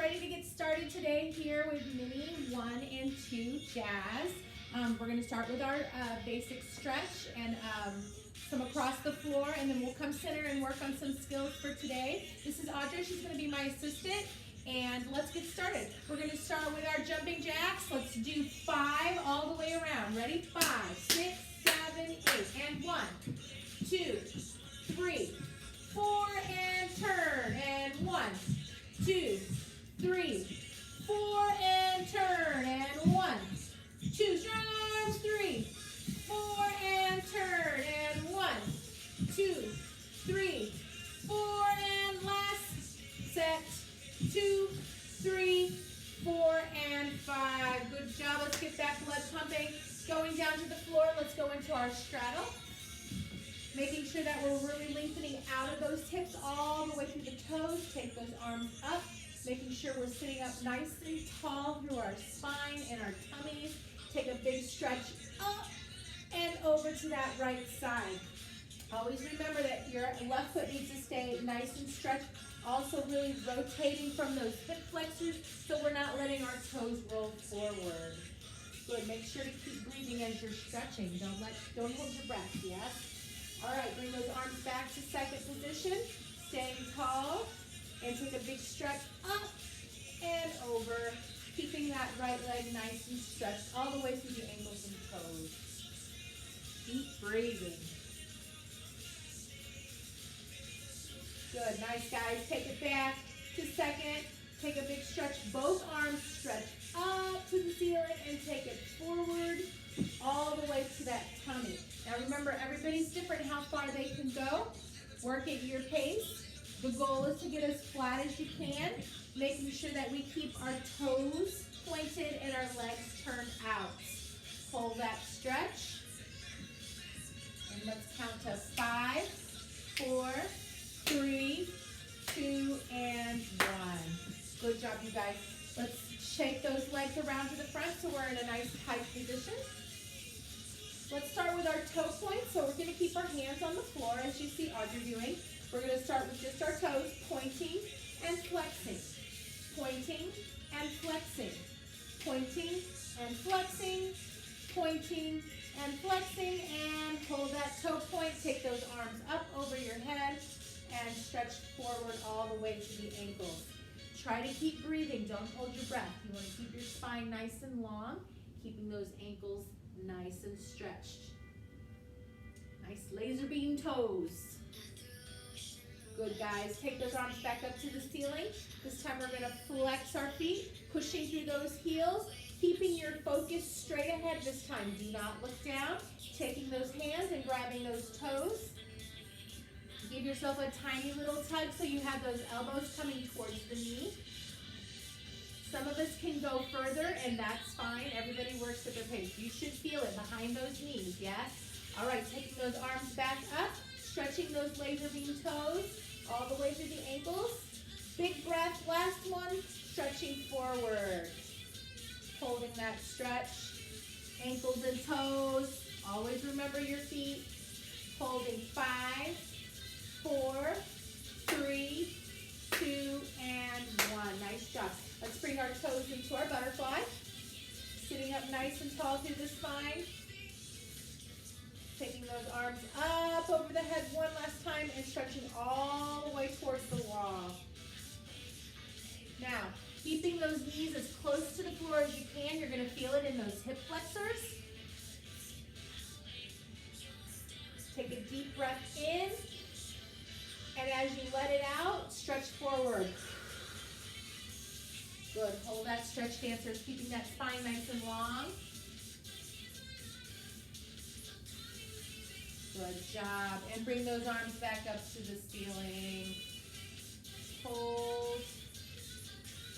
ready to get started today here with Mini 1 and 2 Jazz. We're going to start with our basic stretch and some across the floor, and then we'll come center and work on some skills for today. This is Audrey. She's going to be my assistant, and let's get started. We're going to start with our jumping jacks. Let's do 5 all the way around. Ready? 5, 6, 7, 8, and 1, 2, 3, 4, and turn, and 1, 2, 3, 4, and turn, and 1, 2, strong arms, 3, 4, and turn, and 1, 2, 3, 4, and last set, 2, 3, 4, and 5. Good job. Let's get that blood pumping. Going down to the floor, let's go into our straddle. Making sure that we're really lengthening out of those hips all the way through the toes. Take those arms up. Making sure we're sitting up nice and tall through our spine and our tummies. Take a big stretch up and over to that right side. Always remember that your left foot needs to stay nice and stretched. Also really rotating from those hip flexors so we're not letting our toes roll forward. Good. Make sure to keep breathing as you're stretching. Don't hold your breath, yes? All right, bring those arms back to second position. Staying tall. And take a big stretch up and over. Keeping that right leg nice and stretched all the way through the ankles and toes. Keep breathing. Good, nice guys. Take it back to second. Take a big stretch. Both arms stretch up to the ceiling and take it forward all the way to that tummy. Now remember, everybody's different how far they can go. Work at your pace. The goal is to get as flat as you can, making sure that we keep our toes pointed and our legs turned out. Hold that stretch. And let's count to 5, 4, 3, 2, and 1. Good job, you guys. Let's shake those legs around to the front so we're in a nice tight position. Let's start with our toe points. So we're going to keep our hands on the floor as you see Audrey doing. We're going to start with just our toes, pointing and flexing. Pointing and flexing. Pointing and flexing. Pointing and flexing. And hold that toe point. Take those arms up over your head and stretch forward all the way to the ankles. Try to keep breathing. Don't hold your breath. You want to keep your spine nice and long, keeping those ankles nice and stretched. Nice laser beam toes. Good, guys. Take those arms back up to the ceiling. This time we're going to flex our feet, pushing through those heels, keeping your focus straight ahead this time. Do not look down. Taking those hands and grabbing those toes. Give yourself a tiny little tug so you have those elbows coming towards the knee. Some of us can go further, and that's fine. Everybody works at their pace. You should feel it behind those knees, yes? All right, taking those arms back up, stretching those laser beam toes all the way through the ankles. Big breath, last one, stretching forward. Holding that stretch, ankles and toes. Always remember your feet. Holding 5, 4, 3, 2, and 1. Nice job. Let's bring our toes into our butterfly. Sitting up nice and tall through the spine. Taking those arms up over the head one last time and stretching all the way towards the wall. Now, keeping those knees as close to the floor as you can. You're going to feel it in those hip flexors. Take a deep breath in. And as you let it out, stretch forward. Good. Hold that stretch, dancers, keeping that spine nice and long. Good job. And bring those arms back up to the ceiling. Hold.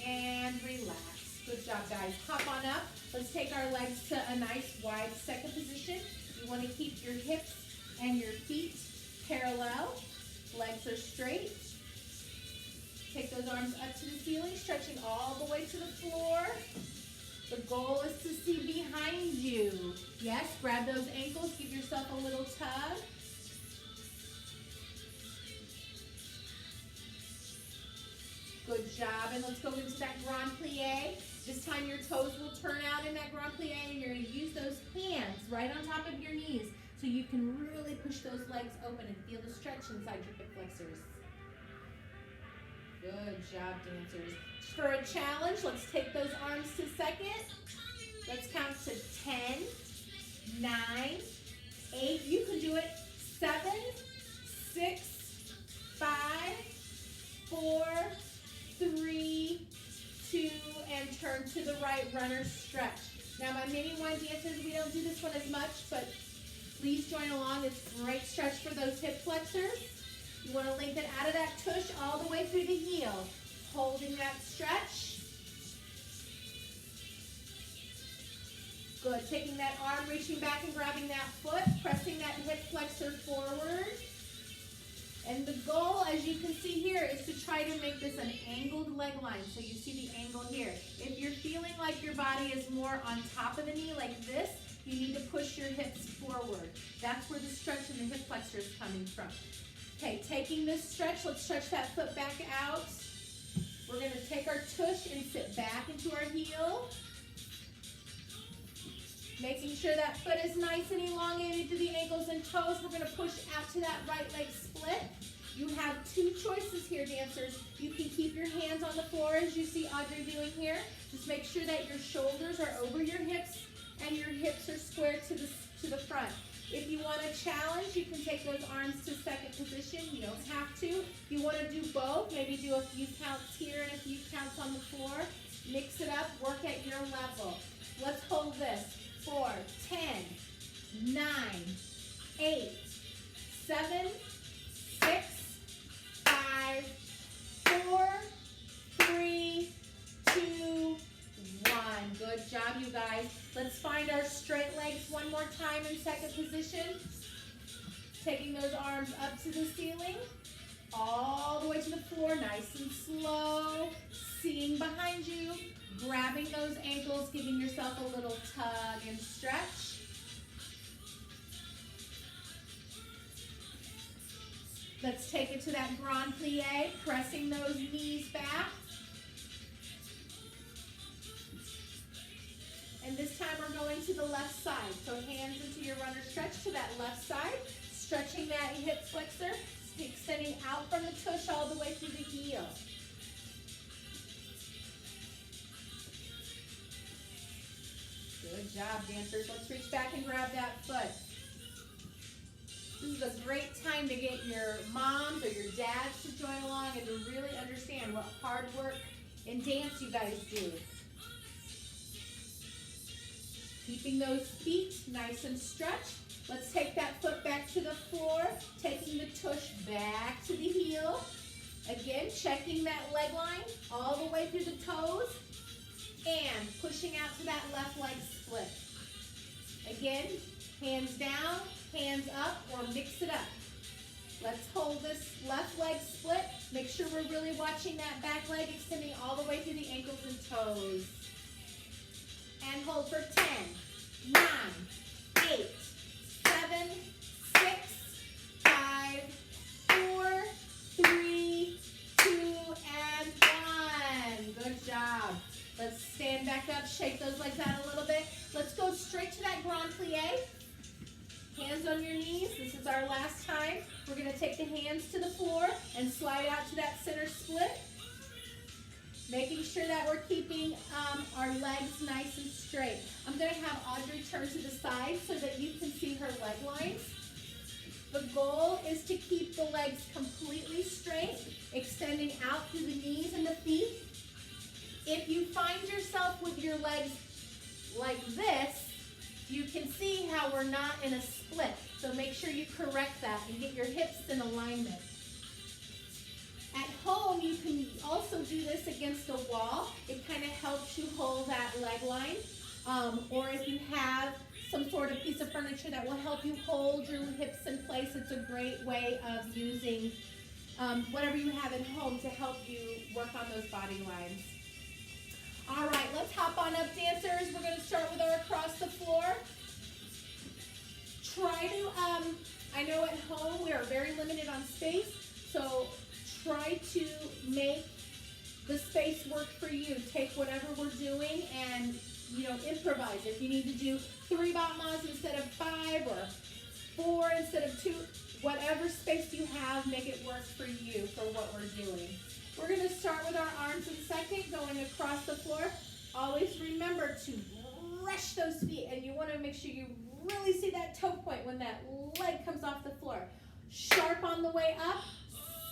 And relax. Good job, guys. Hop on up. Let's take our legs to a nice wide second position. You want to keep your hips and your feet parallel. Legs are straight. Take those arms up to the ceiling, stretching all the way to the floor. The goal is to see behind you. Yes, grab those ankles, give yourself a little tug. Good job. And let's go into that grand plie. This time your toes will turn out in that grand plie, and you're going to use those hands right on top of your knees so you can really push those legs open and feel the stretch inside your hip flexors. Good job, dancers. For a challenge, let's take those arms to second. Let's count to 10, 9, 8. You can do it. 7, 6, 5, 4, 3, 2, and turn to the right, runner stretch. Now my mini one dancers, we don't do this one as much, but please join along. It's a great stretch for those hip flexors. You want to lengthen out of that tush all the way through the heel. Holding that stretch. Good. Taking that arm, reaching back and grabbing that foot, pressing that hip flexor forward. And the goal, as you can see here, is to try to make this an angled leg line. So you see the angle here. If you're feeling like your body is more on top of the knee like this, you need to push your hips forward. That's where the stretch in the hip flexor is coming from. Okay, taking this stretch, let's stretch that foot back out. We're going to take our tush and sit back into our heel. Making sure that foot is nice and elongated to the ankles and toes. We're going to push out to that right leg split. You have two choices here, dancers. You can keep your hands on the floor as you see Audrey doing here. Just make sure that your shoulders are over your hips and your hips are squared to the front. If you want a challenge, you can take those arms to second position. You don't have to. If you want to do both, maybe do a few counts here and a few counts on the floor. Mix it up, work at your level. Let's hold this. 4, 10, 9, 8, 7, 6, 5, 4, 3, 2, 1. Good job, you guys. Let's find our straight legs one more time in second position. Taking those arms up to the ceiling, all the way to the floor, nice and slow. Seeing behind you, grabbing those ankles, giving yourself a little tug and stretch. Let's take it to that grand plie, pressing those knees back. And this time we're going to the left side. So hands into your runner stretch to that left side, stretching that hip flexor, extending out from the tush all the way through the heel. Good job, dancers. Let's reach back and grab that foot. This is a great time to get your moms or your dads to join along and to really understand what hard work in dance you guys do. Keeping those feet nice and stretched. Let's take that foot back to the floor, taking the tush back to the heel. Again, checking that leg line all the way through the toes and pushing out to that left leg split. Again, hands down, hands up, or mix it up. Let's hold this left leg split. Make sure we're really watching that back leg extending all the way through the ankles and toes. And hold for 10, 9, 8, 7, 6, 5, 4, 3, 2, and 1. Good job. Let's stand back up, shake those legs out a little bit. Let's go straight to that grand plie. Hands on your knees. This is our last time. We're going to take the hands to the floor and slide out to that center split. Making sure that we're keeping our legs nice and straight. I'm going to have Audrey turn to the side so that you can see her leg lines. The goal is to keep the legs completely straight, extending out through the knees and the feet. If you find yourself with your legs like this, you can see how we're not in a split. So make sure you correct that and get your hips in alignment. At home, you can also do this against a wall. It kind of helps you hold that leg line. Or if you have some sort of piece of furniture that will help you hold your hips in place, it's a great way of using whatever you have at home to help you work on those body lines. All right, let's hop on up, dancers. We're going to start with our across the floor. Try to, I know at home we are very limited on space, so try to make the space work for you. Take whatever we're doing and, improvise. If you need to do 3 battements instead of 5 or 4 instead of 2, whatever space you have, make it work for you for what we're doing. We're going to start with our arms in second, going across the floor. Always remember to brush those feet, and you want to make sure you really see that toe point when that leg comes off the floor. Sharp on the way up,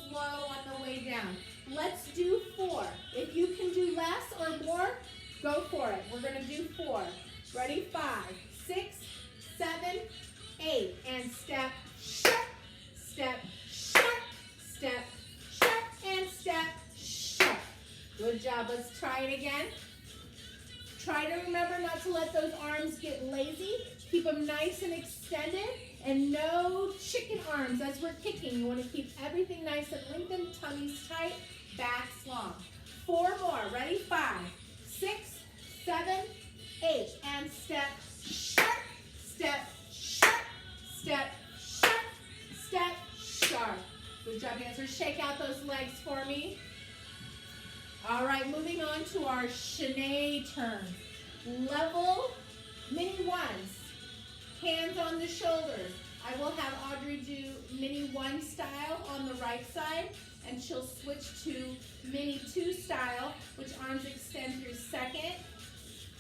slow on the way down. Let's do 4. If you can do less or more, go for it. We're going to do 4. Ready? 5, 6, 7, 8. And step, sharp, step, sharp, step, sharp, and step, sharp. Good job. Let's try it again. Try to remember not to let those arms get lazy. Keep them nice and extended. And no chicken arms as we're kicking. You want to keep everything nice and lengthened, tummies tight, backs long. 4 more. Ready? 5, 6, 7, 8. And step, sharp, step, sharp, step, sharp, step, sharp. Good job, dancers. Shake out those legs for me. All right, moving on to our chaîné turn. Level mini ones. Hands on the shoulders. I will have Audrey do mini 1 style on the right side, and she'll switch to mini 2 style, which arms extend through second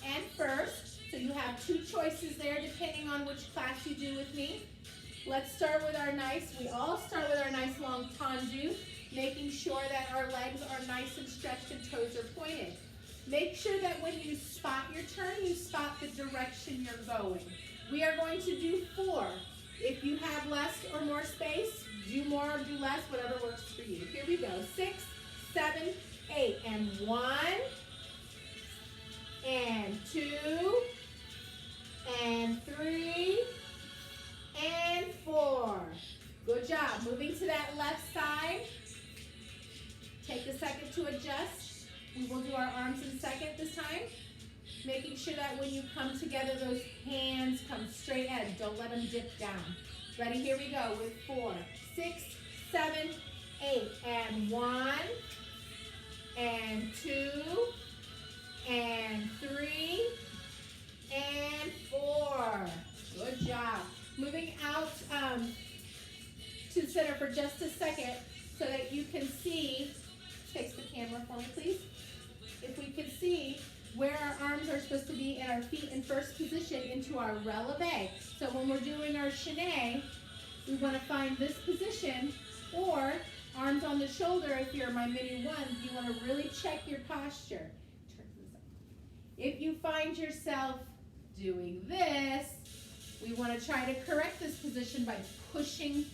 and first. So you have 2 choices there depending on which class you do with me. Let's start with we all start with our nice long tendu, making sure that our legs are nice and stretched and toes are pointed. Make sure that when you spot your turn, you spot the direction you're going. We are going to do 4. If you have less or more space, do more or do less, whatever works for you. Here we go. 6, 7, 8. And 1, and 2, and 3, and 4. Good job. Moving to that left side. Take a second to adjust. We will do our arms in second this time. Making sure that when you come together, those hands come straight ahead. Don't let them dip down. Ready? Here we go with 4, 6, 7, 8. And 1, and 2, and 3, and 4. Good job. Moving out to center for just a second so that you can see, face the camera for me please, if we can see where our arms are supposed to be and our feet in first position into our releve. So when we're doing our chaîné, we want to find this position, or arms on the shoulder. If you're my mini 1, you want to really check your posture. Turn to the side. If you find yourself doing this, we want to try to correct this position by pushing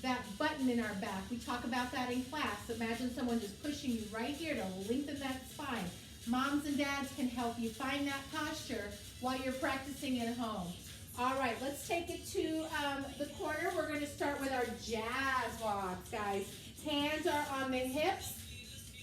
that button in our back. We talk about that in class. Imagine someone just pushing you right here to lengthen that spine. Moms and dads can help you find that posture while you're practicing at home. All right, let's take it to the corner. We're going to start with our jazz walks, guys. Hands are on the hips.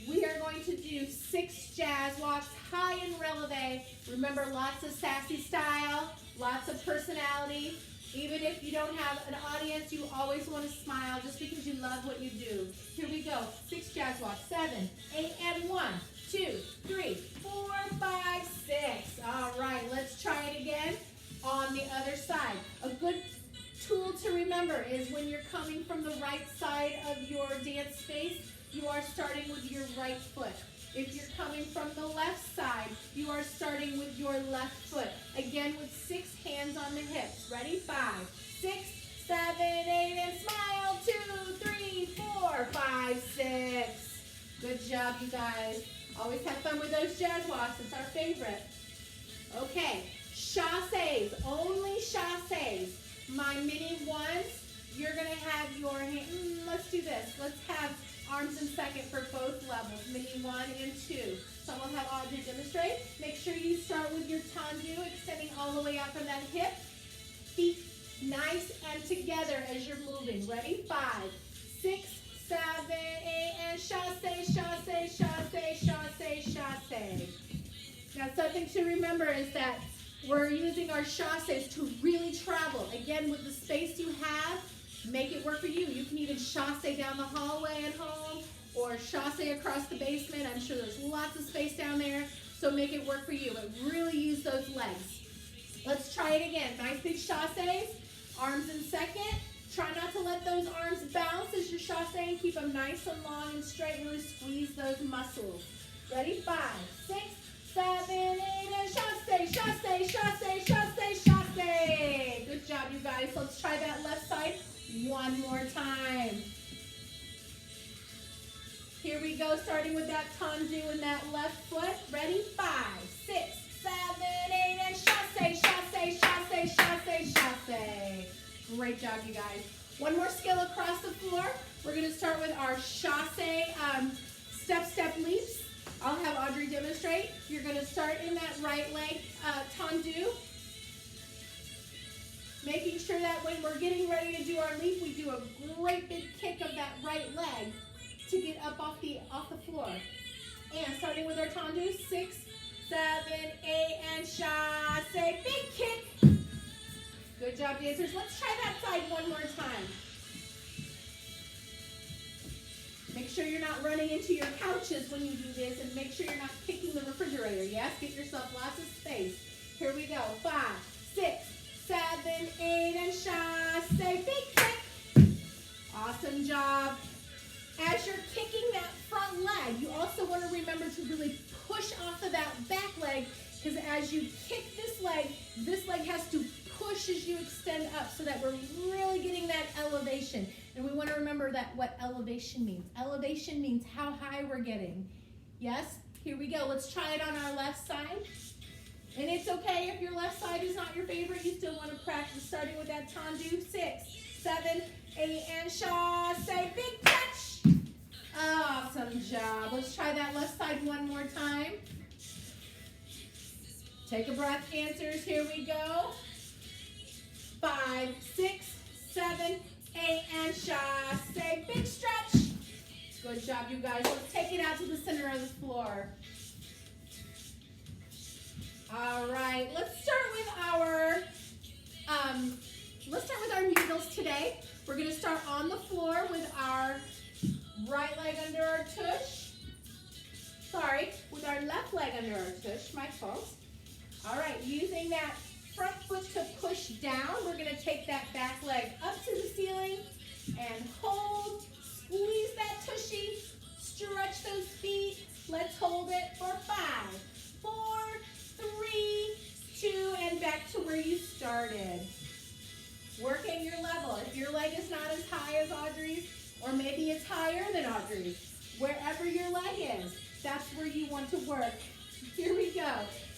We are going to do 6 jazz walks, high and releve. Remember, lots of sassy style, lots of personality. Even if you don't have an audience, you always want to smile just because you love what you do. Here we go. 6 jazz walks. 7, 8, and 1, 2, 3, 4, 5, 6. All right, let's try it again on the other side. A good tool to remember is when you're coming from the right side of your dance space, you are starting with your right foot. If you're coming from the left side, you are starting with your left foot. Again, with 6 hands on the hips. Ready? 5, 6, 7, 8, and smile. 2, 3, 4, 5, 6. Good job, you guys. Always have fun with those jazz walks. It's our favorite. Okay, chassés, only chassés. My mini 1s, you're going to have your hand. Let's do this. Let's have arms in second for both levels, mini 1 and 2. So we'll have Audrey demonstrate. Make sure you start with your tendu, extending all the way out from that hip. Feet nice and together as you're moving. Ready? 5, 6, 7, 8, and chassé, chassé, chassé, chassé, chassé. Now something to remember is that we're using our chassés to really travel. Again, with the space you have, make it work for you. You can even chassé down the hallway at home, or chasse across the basement. I'm sure there's lots of space down there, so make it work for you, but really use those legs. Let's try it again. Nice big chasses, arms in second. Try not to let those arms bounce as you chasse and keep them nice and long and straight. Really squeeze those muscles. Ready? 5, 6, 7, 8, and chasse, chasse, chasse, chasse, chasse. Good job, you guys. Let's try that left side one more time. Here we go, starting with that tendu in that left foot. Ready? 5, 6, 7, 8, and chasse, chasse, chasse, chasse, chasse. Great job, you guys. One more skill across the floor. We're going to start with our chasse step leaps. I'll have Audrey demonstrate. You're going to start in that right leg tendu. Making sure that when we're getting ready to do our leap, we do a great big kick of that right leg to get up off the floor. And starting with our tendu, 6, 7, 8, and chasse. Big kick. Good job, dancers. Let's try that side one more time. Make sure you're not running into your couches when you do this, and make sure you're not kicking the refrigerator. Yes, get yourself lots of space. Here we go. 5, 6, 7, 8, and chasse. Big kick. Awesome job. As you're kicking that front leg, you also want to remember to really push off of that back leg, because as you kick this leg has to push as you extend up so that we're really getting that elevation. And we want to remember that what elevation means. Elevation means how high we're getting. Yes? Here we go. Let's try it on our left side. And it's okay if your left side is not your favorite. You still want to practice, starting with that tendu. 6, 7, 8, and chasse. Big touch. Awesome job. Let's try that left side one more time. Take a breath, dancers. Here we go. 5, 6, 7, 8, and chasse. Big stretch. Good job, you guys. Let's take it out to the center of the floor. All right, let's start with our needles today. We're going to start on the floor with our right leg under our tush. Sorry, with our left leg under our tush. My fault. All right, using that front foot to push down, we're going to take that back leg up to the ceiling and hold. Squeeze that tushy. Stretch those feet. Let's hold it for 5, 4, 3, 2, and back to where you started. Working your level. If your leg is not as high as Audrey's, or maybe it's higher than Audrey's, wherever your leg is, that's where you want to work. Here we go.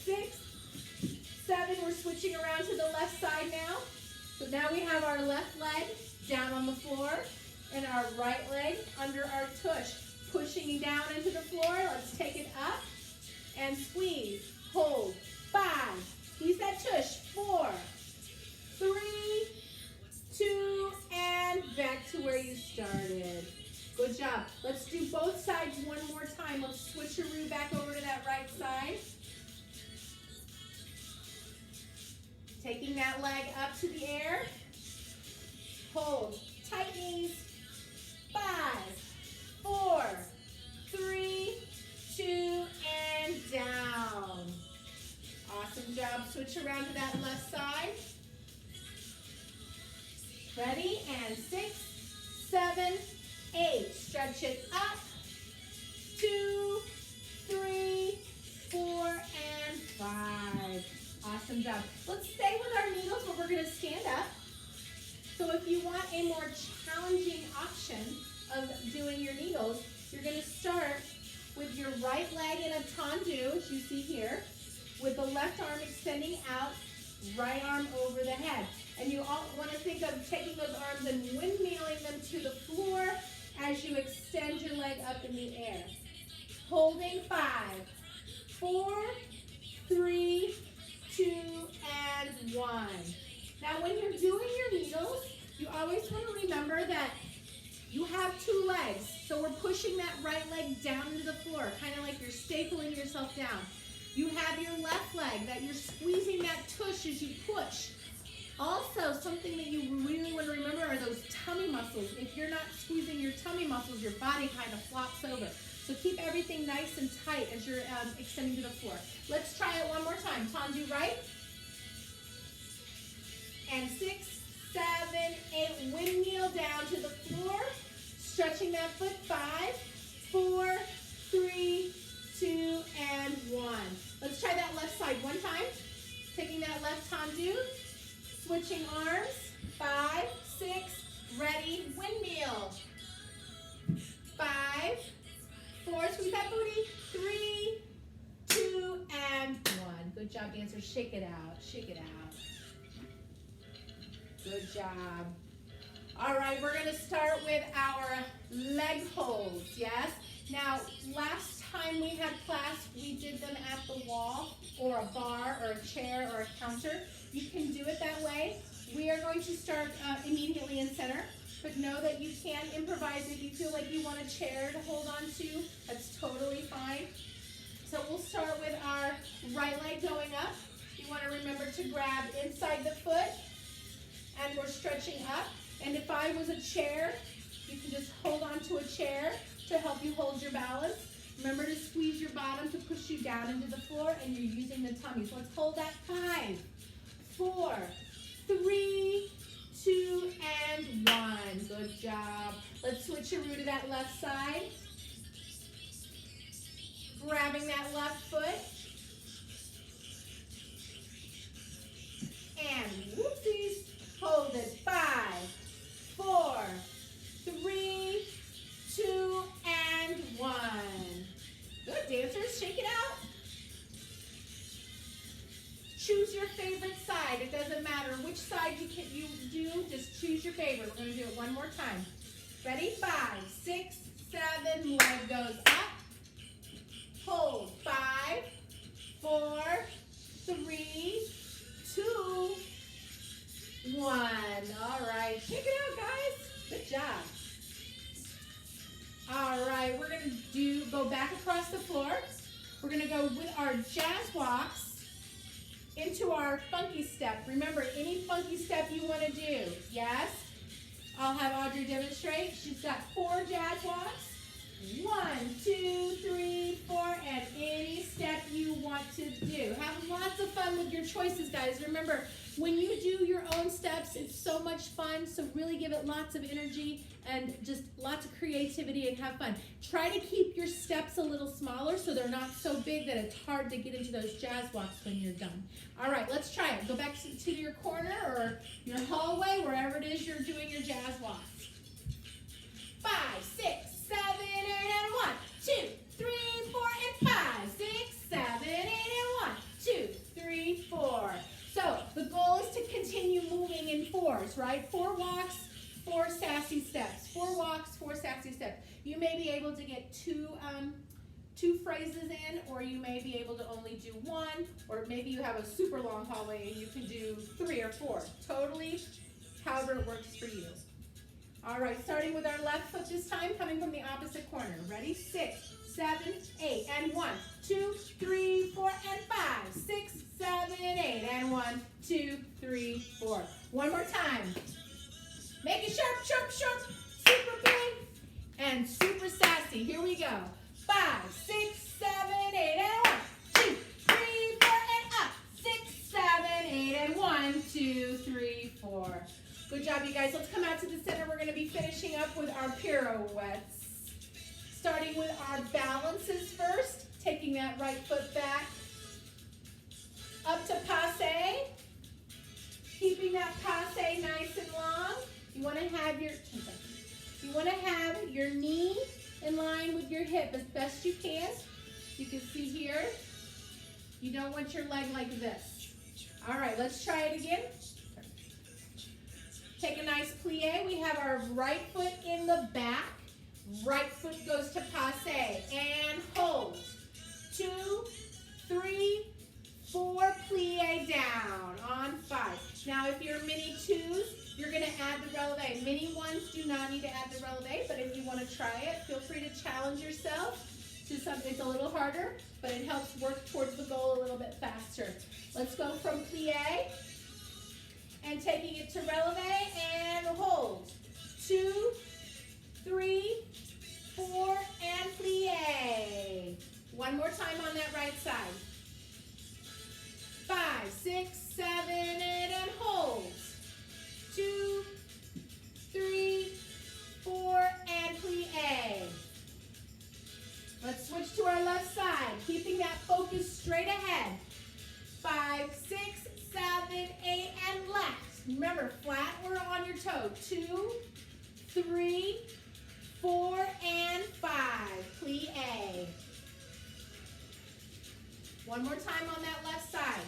6, 7, we're switching around to the left side now. So now we have our left leg down on the floor and our right leg under our tush. Pushing down into the floor, let's take it up and squeeze. Hold. 5, squeeze that tush. 4, 3, 2, and back to where you started. Good job. Let's do both sides one more time. Let's switcheroo back over to that right side. Taking that leg up to the air. Hold. Tight knees. 5, 4, 3, 2, and down. Awesome job. Switch around to that left side. Ready? And 6, 7, 8. Stretch it up. 2, 3, 4, and 5. Awesome job. Let's stay with our needles, but we're going to stand up. So if you want a more challenging option of doing your needles, you're going to start with your right leg in a tendu, as you see here, with the left arm extending out, right arm over the head. And you all want to think of taking those arms and windmilling them to the floor as you extend your leg up in the air. Holding 5, 4, 3, 2, and 1. Now when you're doing your needles, you always want to remember that you have 2 legs. So we're pushing that right leg down into the floor, kind of like you're stapling yourself down. You have your left leg that you're squeezing that tush as you push. Also, something that you really want to remember are those tummy muscles. If you're not squeezing your tummy muscles, your body kind of flops over. So keep everything nice and tight as you're extending to the floor. Let's try it one more time. Tendu right. And 6, 7, 8. Windmill down to the floor. Stretching that foot. 5, 4, 3, 2, and 1. Let's try that left side one time. Taking that left tendu. Switching arms. 5, 6, ready, windmill. 5, 4, squeeze that booty. 3, 2, and 1. Good job, dancers. Shake it out, shake it out. Good job. All right, we're gonna start with our leg holds, yes? Now, last time we had class, we did them at the wall or a bar or a chair or a counter. You can do it that way. We are going to start immediately in center, but know that you can improvise if you feel like you want a chair to hold on to. That's totally fine. So we'll start with our right leg going up. You want to remember to grab inside the foot, and we're stretching up. And if I was a chair, you can just hold on to a chair to help you hold your balance. Remember to squeeze your bottom to push you down into the floor, and you're using the tummies. Let's hold that. 5, 4, 3, 2, and 1. Good job. Let's switcheroo to that left side. Grabbing that left foot. And whoopsies. Hold it. 5, 4, 3, 2, and 1. Good, dancers. Shake it out. Choose your favorite side. It doesn't matter which side you do. Just choose your favorite. We're going to do it one more time. Ready? 5, 6, 7. Leg goes up. Hold. 5, 4, 3, 2, 1. All right. Shake it out, guys. Good job. All right. We're going to go back across the floor. We're going to go with our jazz walks into our funky step. Remember, any funky step you want to do. Yes? I'll have Audrey demonstrate. She's got 4 jazz walks. 1, 2, 3, 4, and any step you want to do. Have lots of fun with your choices, guys. Remember, when you do your own steps, it's so much fun, so really give it lots of energy and just lots of creativity and have fun. Try to keep your steps a little smaller so they're not so big that it's hard to get into those jazz walks when you're done. All right, let's try it. Go back to your corner or your hallway, wherever it is you're doing your jazz walks. 5, 6, 7, 8, and 1, 2, 3, 4, and 5, 6, 7, 8, and 1, 2, 3, 4. So the goal is to continue moving in 4s, right? 4 walks, 4 sassy steps. 4 walks, 4 sassy steps. You may be able to get two phrases in, or you may be able to only do 1, or maybe you have a super long hallway and you can do 3 or 4. Totally however it works for you. All right, starting with our left foot this time, coming from the opposite corner. Ready? 6, 7, 8, and 1, 2, 3, 4, and 5, 6, 7, 8, and 1, 2, 3, 4. One more time. Make it sharp, sharp, sharp, super big, and super sassy. Here we go. 5, 6, 7, 8, and 1, 2, 3, 4, and up. 6, 7, 8, and 1, 2, 3, 4. Good job, you guys. Let's come out to the center. We're going to be finishing up with our pirouettes. Starting with our balances first. Taking that right foot back. Up to passe. Keeping that passe nice and long. You want to have your knee in line with your hip as best you can. You can see here. You don't want your leg like this. All right, let's try it again. Take a nice plie. We have our right foot in the back. Right foot goes to passe and hold. 2, 3, 4, plie down on 5. Now if you're mini 2s, you're going to add the releve. Mini 1s do not need to add the releve, but if you want to try it, feel free to challenge yourself to something that's a little harder, but it helps work towards the goal a little bit faster. Let's go from plie and taking it to releve and hold. 2, 3, 4, and plie. One more time on that right side. 5, 6, 7, 8, and hold. 2, 3, 4, and plie. Let's switch to our left side, keeping that focus straight ahead. 5, 6, 7, 8, and left. Remember, flat or on your toe. 2, 3, 4, and 5. Plie. One more time on that left side.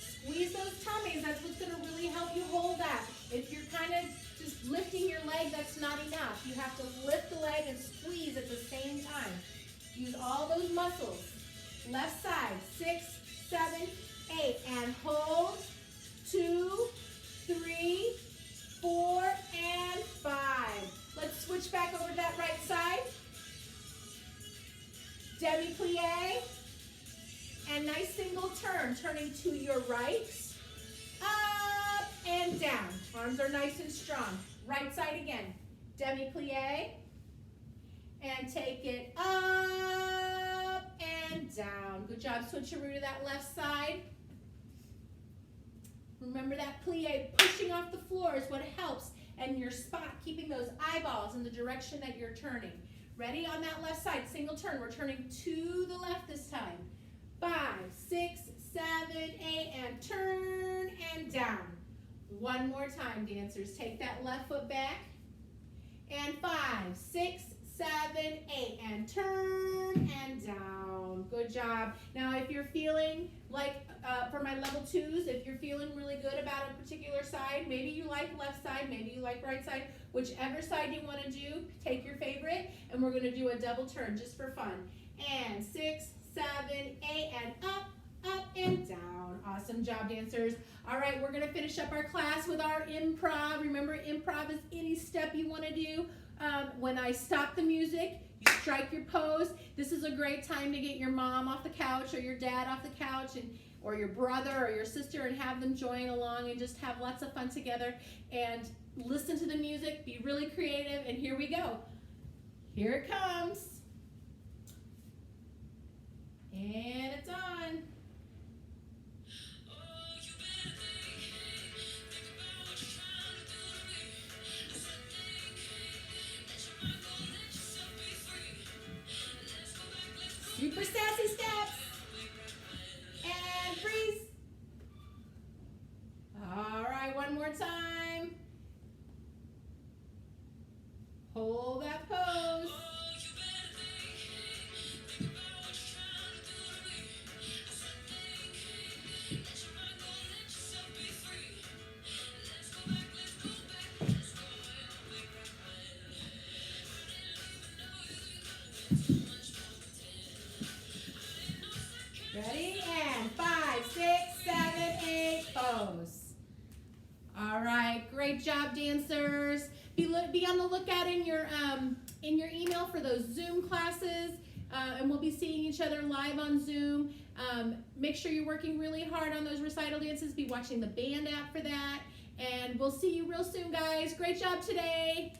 Squeeze those tummies. That's what's going to really help you hold that. If you're kind of just lifting your leg, that's not enough. You have to lift the leg and squeeze at the same time. Use all those muscles. Left side, 6, 7, 8, and hold. 2, 3, 4, and 5. Let's switch back over to that right side. Demi-plie. And nice single turn, turning to your right. Up and down. Arms are nice and strong. Right side again. Demi-plie. And take it up and down. Good job. Switcheroo to that left side. Remember that plie pushing off the floor is what helps. And your spot, keeping those eyeballs in the direction that you're turning. Ready on that left side, single turn. We're turning to the left this time. 5, 6, 7, 8, and turn and down. One more time, dancers. Take that left foot back. And 5, 6, 7, 8, and turn and down. Good job. Now, if you're feeling like, for my level 2s, if you're feeling really good about a particular side, maybe you like left side, maybe you like right side, whichever side you want to do, take your favorite, and we're going to do a double turn just for fun. And 6, 7, 8, and up, up, and down. Awesome job, dancers. All right, we're going to finish up our class with our improv. Remember, improv is any step you want to do. When I stop the music, you strike your pose. This is a great time to get your mom off the couch or your dad off the couch, or your brother or your sister, and have them join along and just have lots of fun together and listen to the music, be really creative, and here we go. Here it comes. And it's on. Super sassy steps. And freeze. All right, one more time. Hold that pose. Ready? And 5, 6, 7, 8, pose. All right, great job, dancers. Be on the lookout in your email for those Zoom classes, and we'll be seeing each other live on Zoom. Make sure you're working really hard on those recital dances. Be watching the band app for that, and we'll see you real soon, guys. Great job today.